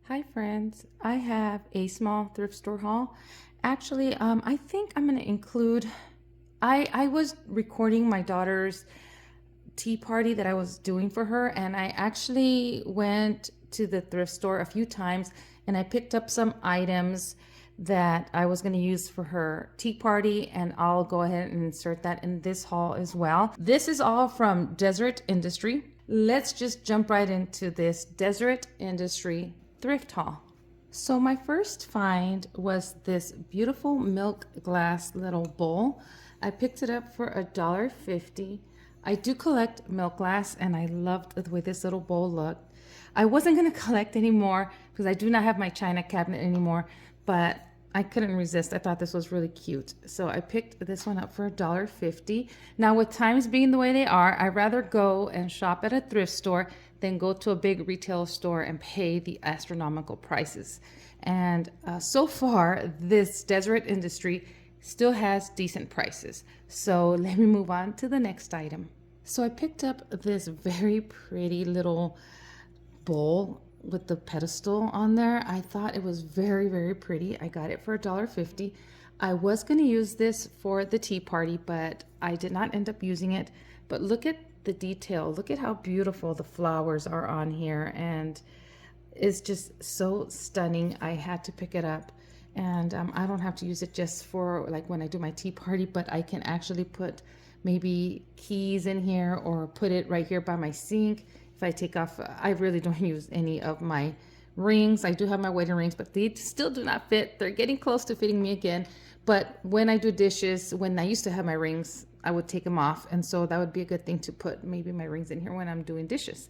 Hi friends, I have a small thrift store haul. Actually, I think I'm going to include, I was recording my daughter's tea party that I was doing for her, and I actually went to the thrift store a few times and I picked up some items that I was going to use for her tea party, and I'll go ahead and insert that in this haul as well. This is all from Deseret Industry. Let's just jump right into this Deseret Industry thrift haul. So my first find was this beautiful milk glass little bowl. I picked it up for $1.50. I do collect milk glass and I loved the way this little bowl looked. I wasn't going to collect anymore because I do not have my china cabinet anymore, but I couldn't resist. I thought this was really cute. So I picked this one up for $1.50. Now, with times being the way they are, I'd rather go and shop at a thrift store than go to a big retail store and pay the astronomical prices. And so far, this Deseret Industry still has decent prices. So let me move on to the next item. So I picked up this very pretty little bowl with the pedestal on there. I thought it was very, very pretty. I got it for $1.50. I was going to use this for the tea party, but I did not end up using it. But look at the detail. Look at how beautiful the flowers are on here, and it's just so stunning. I had to pick it up, and I don't have to use it just for like when I do my tea party, but I can actually put maybe keys in here or put it right here by my sink. If I take off, I really don't use any of my rings. I do have my wedding rings, but they still do not fit. They're getting close to fitting me again. But when I do dishes, when I used to have my rings, I would take them off. And so that would be a good thing to put maybe my rings in here when I'm doing dishes.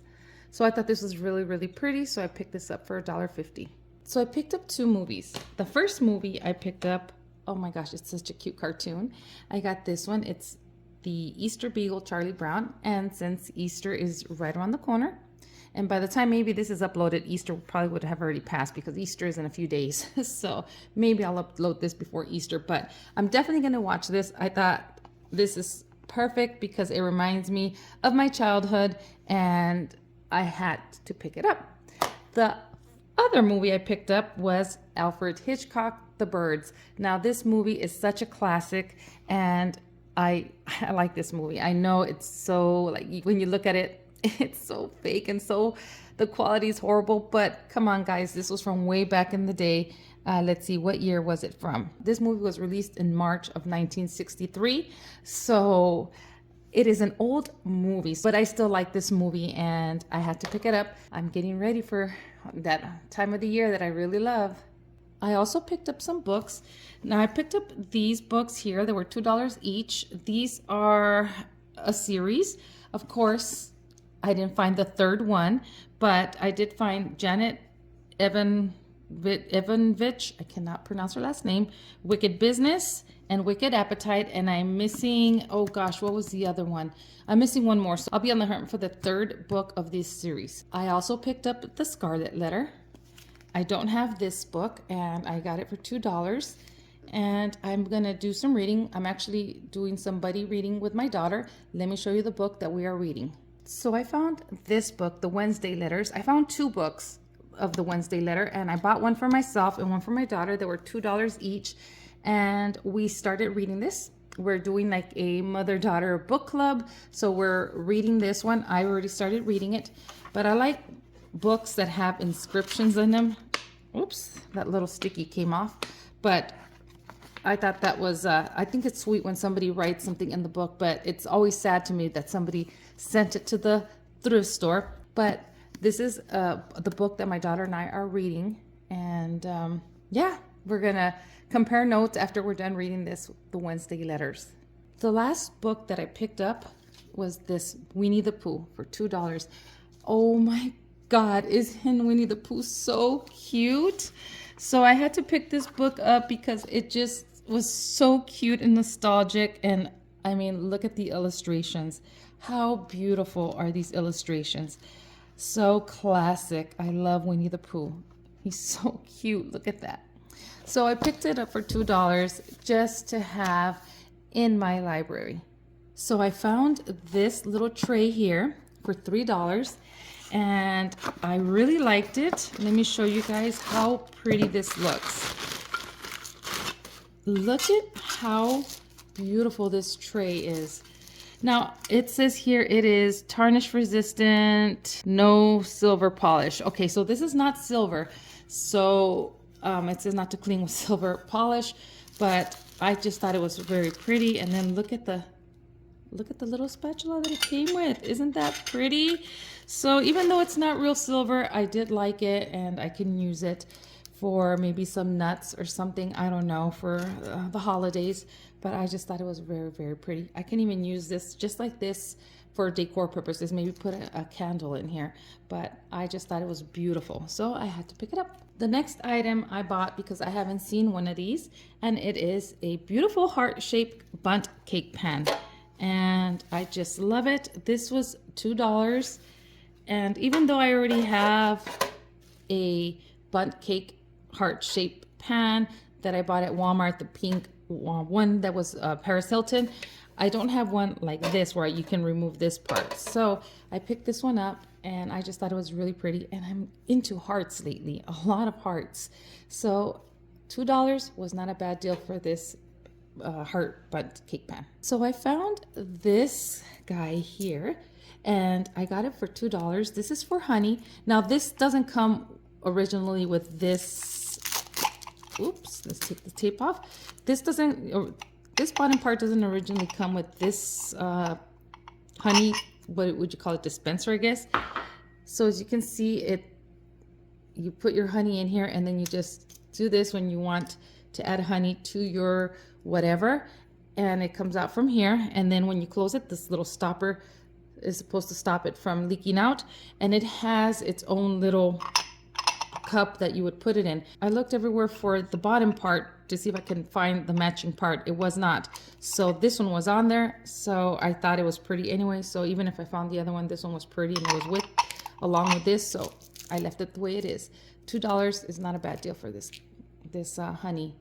So I thought this was really, really pretty. So I picked this up for $1.50. So I picked up two movies. The first movie I picked up, oh my gosh, it's such a cute cartoon. I got this one. It's the Easter Beagle Charlie Brown, and since Easter is right around the corner, and by the time maybe this is uploaded, Easter probably would have already passed because Easter is in a few days. So maybe I'll upload this before Easter, but I'm definitely going to watch this. I thought this is perfect because it reminds me of my childhood and I had to pick it up. The other movie I picked up was Alfred Hitchcock, The Birds. Now this movie is such a classic, and I like this movie. I know it's so, like, when you look at it, it's so fake and so the quality is horrible, but come on guys, this was from way back in the day. Let's see, what year was it from? This movie was released in March of 1963. So it is an old movie, but I still like this movie and I had to pick it up. I'm getting ready for that time of the year that I really love. I also picked up some books. Now I picked up these books here. They were $2 each. These are a series. Of course, I didn't find the third one, but I did find Janet Evanovich, I cannot pronounce her last name, Wicked Business and Wicked Appetite, and I'm missing, oh gosh, what was the other one? I'm missing one more, so I'll be on the hunt for the third book of this series. I also picked up The Scarlet Letter. I don't have this book and I got it for $2, and I'm gonna do some reading. I'm actually doing some buddy reading with my daughter. Let me show you the book that we are reading. So I found this book, The Wednesday Letters. I found two books of The Wednesday Letter, and I bought one for myself and one for my daughter. They were $2 each, and we started reading this. We're doing like a mother-daughter book club, so we're reading this one. I already started reading it, but I like books that have inscriptions in them. Oops, that little sticky came off, but I thought that was, I think it's sweet when somebody writes something in the book, but it's always sad to me that somebody sent it to the thrift store. But this is the book that my daughter and I are reading, and yeah, we're gonna compare notes after we're done reading this, The Wednesday Letters. The last book that I picked up was this Winnie the Pooh for $2. Oh my God, isn't Winnie the Pooh so cute? So I had to pick this book up because it just was so cute and nostalgic. And I mean, look at the illustrations. How beautiful are these illustrations? So classic. I love Winnie the Pooh. He's so cute. Look at that. So I picked it up for $2 just to have in my library. So I found this little tray here for $3. and I really liked it. Let me show you guys how pretty this looks. Look at how beautiful this tray is. Now it says here it is tarnish resistant, no silver polish. Okay, so this is not silver, so it says not to clean with silver polish, but I just thought it was very pretty. And then look at the little spatula that it came with. Isn't that pretty? So even though it's not real silver, I did like it, and I can use it for maybe some nuts or something, I don't know, for the holidays. But I just thought it was very, very pretty. I can even use this just like this for decor purposes, maybe put a candle in here. But I just thought it was beautiful, so I had to pick it up. The next item I bought because I haven't seen one of these, and it is a beautiful heart-shaped bundt cake pan. And I just love it. This was $2. And even though I already have a bundt cake heart-shaped pan that I bought at Walmart, the pink one that was Paris Hilton, I don't have one like this where you can remove this part. So I picked this one up, and I just thought it was really pretty. And I'm into hearts lately, a lot of hearts. So $2 was not a bad deal for this heart bundt cake pan. So I found this guy here, and I got it for $2. This is for honey. Now this doesn't come originally with this. Oops, let's take the tape off. This bottom part doesn't originally come with this honey, what would you call it, dispenser, I guess. So as you can see, you put your honey in here, and then you just do this when you want to add honey to your whatever, and it comes out from here. And then when you close it, this little stopper is supposed to stop it from leaking out, and it has its own little cup that you would put it in. I looked everywhere for the bottom part to see if I can find the matching part. It was not. So this one was on there, so I thought it was pretty anyway. So even if I found the other one, this one was pretty, and it was along with this, so I left it the way it is. $2 is not a bad deal for this honey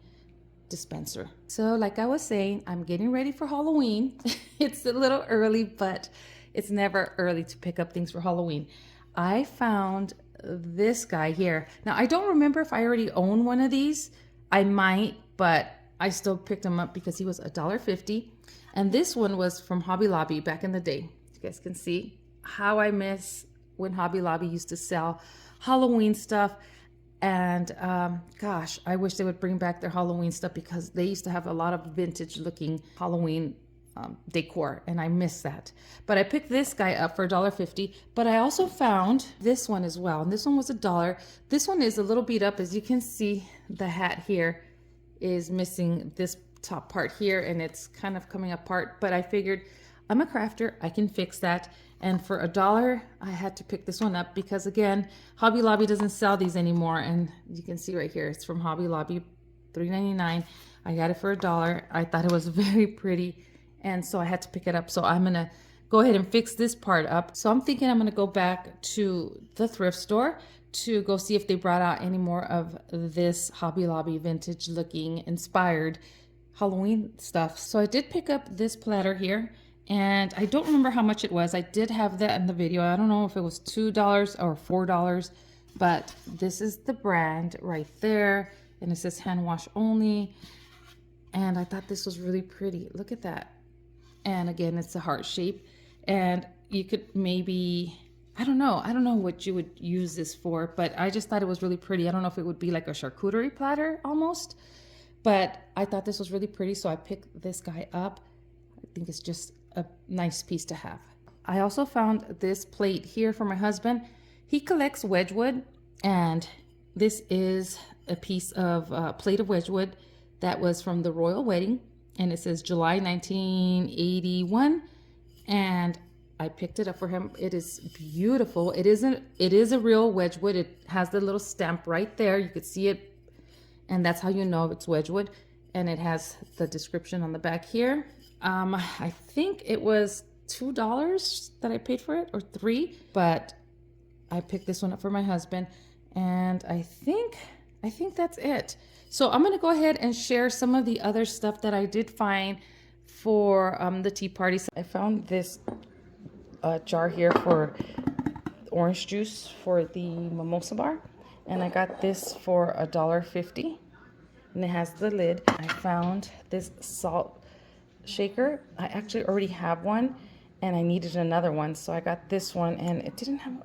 dispenser. So like I was saying, I'm getting ready for Halloween. It's a little early, but it's never early to pick up things for Halloween. I found this guy here. Now I don't remember if I already own one of these. I might, but I still picked him up because he was $1.50. And this one was from Hobby Lobby back in the day. You guys can see how I miss when Hobby Lobby used to sell Halloween stuff. And gosh, I wish they would bring back their Halloween stuff, because they used to have a lot of vintage looking Halloween decor, and I miss that. But I picked this guy up for $1.50, but I also found this one as well, and this one was $1. This one is a little beat up. As you can see, the hat here is missing this top part here, and it's kind of coming apart, but I figured I'm a crafter, I can fix that. And for $1, I had to pick this one up because, again, Hobby Lobby doesn't sell these anymore. And you can see right here, it's from Hobby Lobby, $3.99. I got it for $1. I thought it was very pretty, and so I had to pick it up. So I'm gonna go ahead and fix this part up. So I'm thinking I'm gonna go back to the thrift store to go see if they brought out any more of this Hobby Lobby vintage looking inspired Halloween stuff. So I did pick up this platter here, and I don't remember how much it was. I did have that in the video. I don't know if it was $2 or $4, but this is the brand right there, and it says hand wash only. And I thought this was really pretty. Look at that. And again, it's a heart shape, and you could maybe, I don't know what you would use this for, but I just thought it was really pretty. I don't know if it would be like a charcuterie platter almost, but I thought this was really pretty, so I picked this guy up. I think it's just a nice piece to have. I also found this plate here for my husband. He collects Wedgwood, and this is a piece of plate of Wedgwood that was from the royal wedding, and it says July 1981, and I picked it up for him. It is beautiful. It is a real Wedgwood. It has the little stamp right there. You could see it, and that's how you know it's Wedgwood. And it has the description on the back here. I think it was $2 that I paid for it, or $3, but I picked this one up for my husband, and I think that's it. So I'm gonna go ahead and share some of the other stuff that I did find for the tea party. So I found this jar here for orange juice for the mimosa bar. And I got this for $1.50. And it has the lid. I found this salt shaker. I actually already have one and I needed another one. So I got this one and it doesn't have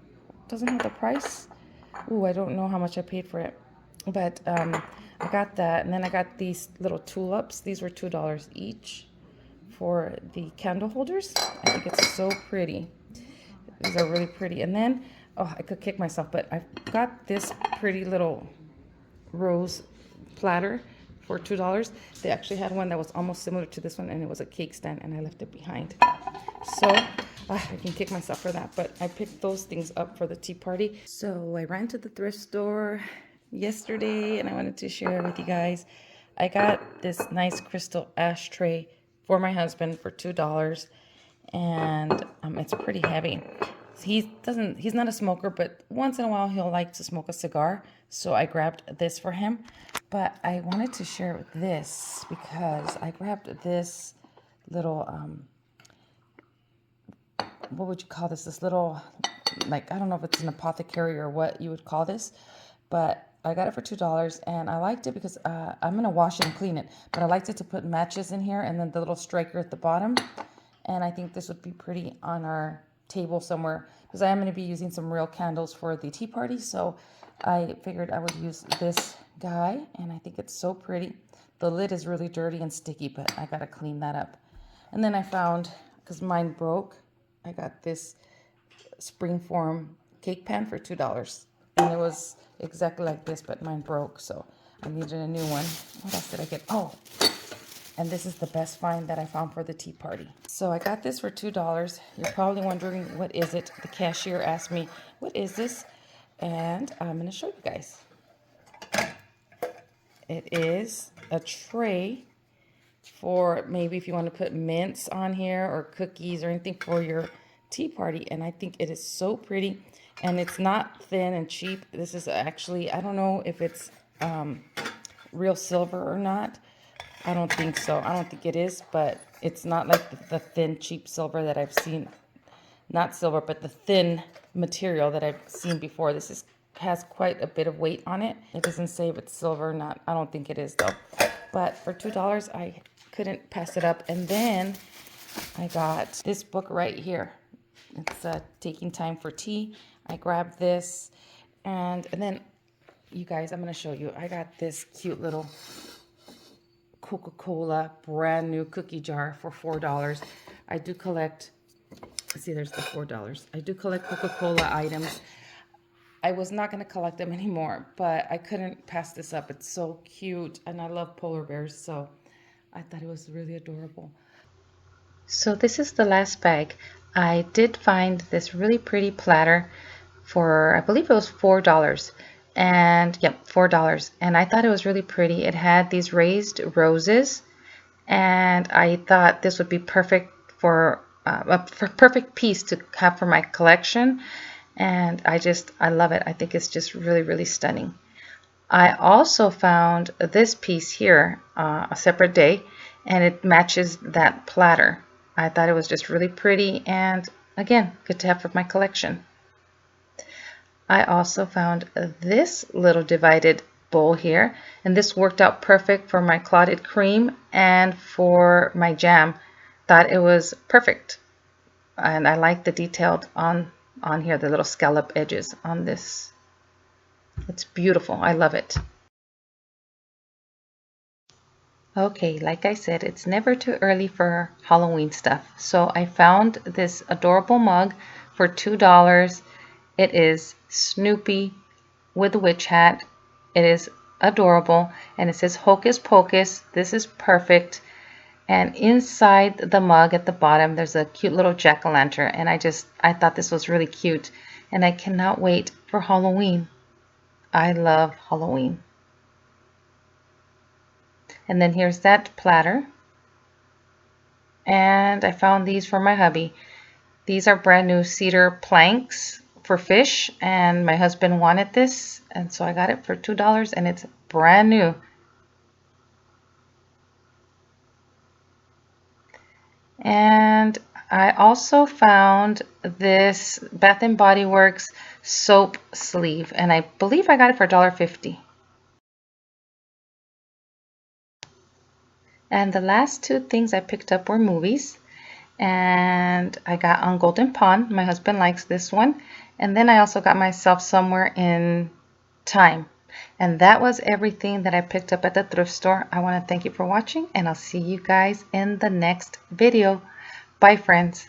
the price. Ooh, I don't know how much I paid for it. But I got that. And then I got these little tulips. These were $2 each for the candle holders. I think it's so pretty. These are really pretty. And then, oh, I could kick myself, but I got this pretty little rose platter for $2. They actually had one that was almost similar to this one, and it was a cake stand, and I left it behind. So I can kick myself for that, but I picked those things up for the tea party. So I ran to the thrift store yesterday, and I wanted to share with you guys. I got this nice crystal ashtray for my husband for $2, and it's pretty heavy. He's not a smoker, but once in a while he'll like to smoke a cigar. So I grabbed this for him. But I wanted to share this because I grabbed this little, what would you call this? This little, like, I don't know if it's an apothecary or what you would call this, but I got it for $2 and I liked it because I'm going to wash it and clean it. But I liked it to put matches in here and then the little striker at the bottom. And I think this would be pretty on our table somewhere because I am going to be using some real candles for the tea party. So I figured I would use this guy and I think it's so pretty. The lid is really dirty and sticky, but I got to clean that up. And then I found, because mine broke, I got this springform cake pan for $2. And it was exactly like this, but mine broke, so I needed a new one. What else did I get? Oh, and this is the best find that I found for the tea party. So I got this for $2. You're probably wondering, what is it? The cashier asked me, what is this? And I'm going to show you guys. It is a tray for maybe if you want to put mints on here or cookies or anything for your tea party. And I think it is so pretty. And it's not thin and cheap. This is actually, I don't know if it's real silver or not. I don't think so. I don't think it is, but it's not like the thin, cheap silver that I've seen. Not silver, but the thin material that I've seen before. This has quite a bit of weight on it. It doesn't say if it's silver or not. I don't think it is, though. But for $2, I couldn't pass it up. And then I got this book right here. It's Taking Time for Tea. I grabbed this. And then, you guys, I'm going to show you. I got this cute little Coca-Cola brand new cookie jar for $4. I do collect, see, there's the $4. I do collect Coca-Cola items. I was not going to collect them anymore, but I couldn't pass this up. It's so cute, and I love polar bears, so I thought it was really adorable. So this is the last bag. I did find this really pretty platter for, I believe it was $4. And yep, $4. And I thought it was really pretty. It had these raised roses, and I thought this would be perfect for a perfect piece to have for my collection. And I love it. I think it's just really, really stunning. I also found this piece here a separate day, and it matches that platter. I thought it was just really pretty, and again, good to have for my collection. I also found this little divided bowl here, and this worked out perfect for my clotted cream and for my jam. Thought it was perfect, and I like the detailed on here, the little scallop edges on this. It's beautiful. I love it. Okay, like I said, it's never too early for Halloween stuff. So I found this adorable mug for $2. It is Snoopy with a witch hat. It is adorable, and it says Hocus Pocus. This is perfect. And inside the mug at the bottom, there's a cute little jack-o'-lantern, and I thought this was really cute, and I cannot wait for Halloween. I love Halloween. And then here's that platter. And I found these for my hubby. These are brand new cedar planks for fish, and my husband wanted this, and so I got it for $2, and it's brand new. And I also found this Bath and Body Works soap sleeve, and I believe I got it for $1.50. And the last two things I picked up were movies, and I got on Golden Pond. My husband likes this one. And then I also got myself Somewhere in Time. And that was everything that I picked up at the thrift store. I want to thank you for watching, and I'll see you guys in the next video. Bye, friends.